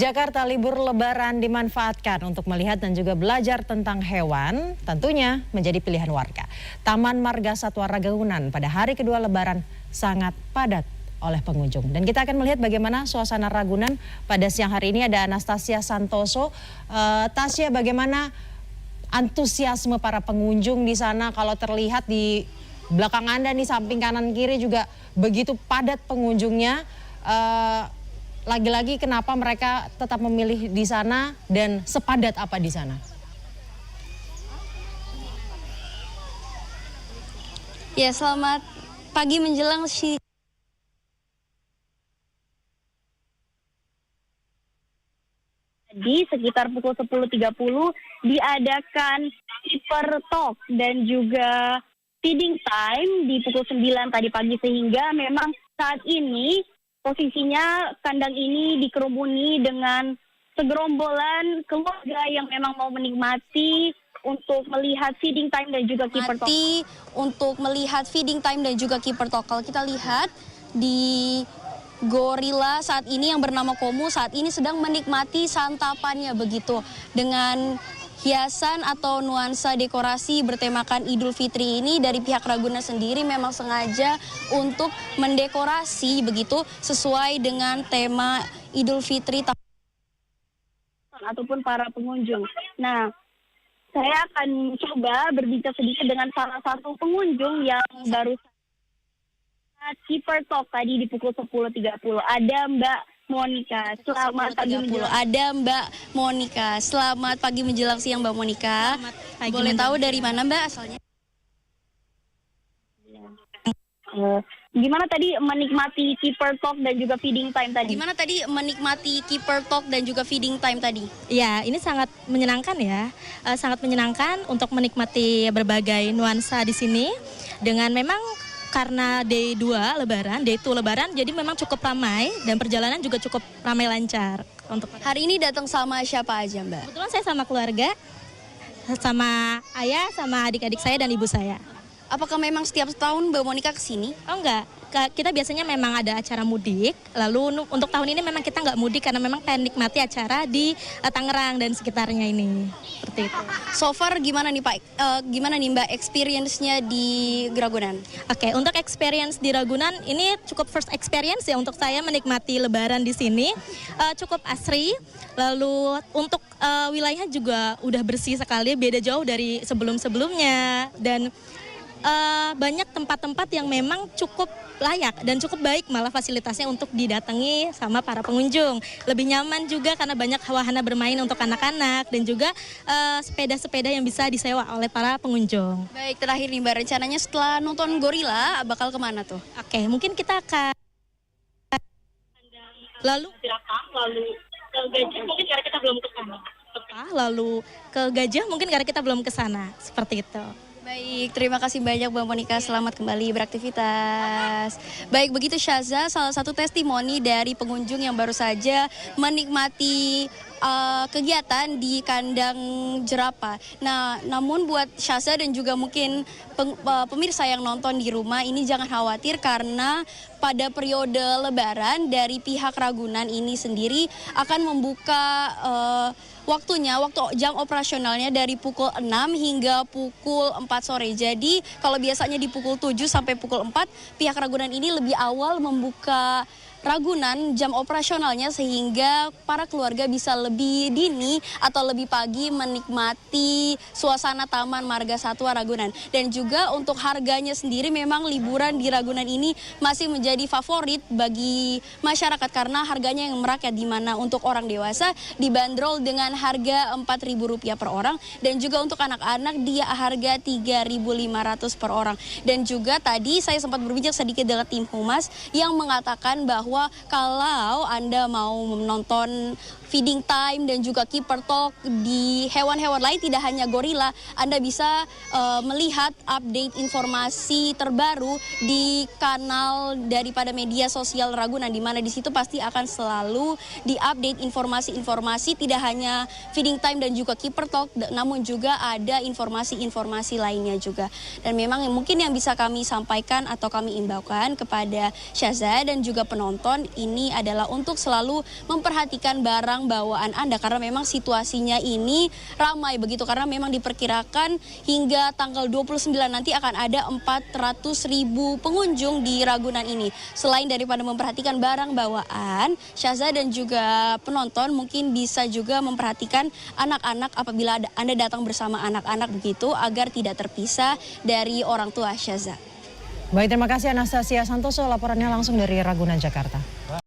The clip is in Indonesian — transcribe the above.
Jakarta libur lebaran dimanfaatkan untuk melihat dan juga belajar tentang hewan, tentunya menjadi pilihan warga. Taman Marga Satwa Ragunan pada hari kedua lebaran sangat padat oleh pengunjung. Dan kita akan melihat bagaimana suasana Ragunan pada siang hari ini. Ada Anastasia Santoso. Tasya, bagaimana antusiasme para pengunjung di sana? Kalau terlihat di belakang Anda nih, samping kanan kiri juga begitu padat pengunjungnya. Lagi-lagi kenapa mereka tetap memilih di sana dan sepadat apa di sana? Ya, selamat pagi menjelang di sekitar pukul 10.30 diadakan keeper talk dan juga feeding time di pukul 9 tadi pagi, sehingga memang saat ini posisinya kandang ini dikerumuni dengan segerombolan keluarga yang memang mau menikmati untuk melihat feeding time dan juga keeper talk. Kalau kita lihat di gorila saat ini yang bernama Komu saat ini sedang menikmati santapannya begitu dengan hiasan atau nuansa dekorasi bertemakan Idul Fitri ini. Dari pihak Ragunan sendiri memang sengaja untuk mendekorasi begitu sesuai dengan tema Idul Fitri ataupun para pengunjung. Nah, saya akan coba berbincang sedikit dengan salah satu pengunjung yang baru keeper talk tadi di pukul 10.30. Ada Mbak Monica. Selamat pagi menjelang. Ada Mbak Monica. Selamat pagi menjelang siang, Mbak Monica. Boleh tahu dari mana Mbak asalnya? Gimana tadi menikmati keeper talk dan juga feeding time tadi? Ya, ini sangat menyenangkan ya. Sangat menyenangkan untuk menikmati berbagai nuansa di sini. Dengan memang karena day 2 lebaran, jadi memang cukup ramai dan perjalanan juga cukup ramai lancar. Untuk hari ini datang sama siapa aja, Mbak? Kebetulan saya sama keluarga, sama ayah, sama adik-adik saya dan ibu saya. Apakah memang setiap tahun Mbak Monica kesini? Oh enggak, kita biasanya memang ada acara mudik, lalu untuk tahun ini memang kita nggak mudik karena memang pengen nikmati acara di Tangerang dan sekitarnya ini. Seperti itu. So far gimana nih Pak? Gimana nih Mbak experience-nya di Ragunan? Oke, untuk experience di Ragunan ini cukup first experience ya untuk saya menikmati lebaran di sini. Cukup asri, lalu untuk wilayahnya juga udah bersih sekali, beda jauh dari sebelum-sebelumnya, dan banyak tempat-tempat yang memang cukup layak dan cukup baik malah fasilitasnya untuk didatangi sama para pengunjung. Lebih nyaman juga karena banyak wahana bermain untuk anak-anak dan juga sepeda-sepeda yang bisa disewa oleh para pengunjung. Baik, terakhir nih Mbak, rencananya setelah nonton gorila bakal kemana tuh? Oke, mungkin kita akan lalu ke gajah, mungkin karena kita belum ke sana. Lalu ke gajah mungkin karena kita belum ke sana, seperti itu. Baik, terima kasih banyak Mbak Monica, selamat kembali beraktivitas. Baik, begitu Syaza, salah satu testimoni dari pengunjung yang baru saja menikmati kegiatan di kandang jerapah. Nah, namun buat Syaza dan juga mungkin pemirsa yang nonton di rumah ini jangan khawatir, karena pada periode lebaran dari pihak Ragunan ini sendiri akan membuka waktu jam operasionalnya dari pukul 6 hingga pukul 4 sore. Jadi kalau biasanya di pukul 7 sampai pukul 4, pihak Ragunan ini lebih awal membuka Ragunan jam operasionalnya, sehingga para keluarga bisa lebih dini atau lebih pagi menikmati suasana Taman Marga Satwa Ragunan. Dan juga untuk harganya sendiri memang liburan di Ragunan ini masih menjadi favorit bagi masyarakat karena harganya yang merakyat, di mana untuk orang dewasa dibanderol dengan harga Rp4.000 per orang, dan juga untuk anak-anak dia harga Rp3.500 per orang. Dan juga tadi saya sempat berbincang sedikit dengan tim humas yang mengatakan bahwa kalau Anda mau menonton feeding time dan juga keeper talk di hewan-hewan lain, tidak hanya gorila, Anda bisa melihat update informasi terbaru di kanal daripada media sosial Ragunan, di mana di situ pasti akan selalu diupdate informasi-informasi, tidak hanya feeding time dan juga keeper talk, namun juga ada informasi-informasi lainnya juga. Dan memang mungkin yang bisa kami sampaikan atau kami imbaukan kepada Syaza dan juga penonton, penonton ini adalah untuk selalu memperhatikan barang bawaan Anda karena memang situasinya ini ramai begitu, karena memang diperkirakan hingga tanggal 29 nanti akan ada 400.000 pengunjung di Ragunan ini. Selain daripada memperhatikan barang bawaan, Syaza dan juga penonton mungkin bisa juga memperhatikan anak-anak apabila Anda datang bersama anak-anak begitu agar tidak terpisah dari orang tua, Syaza. Baik, terima kasih Anastasia Santoso, laporannya langsung dari Ragunan, Jakarta.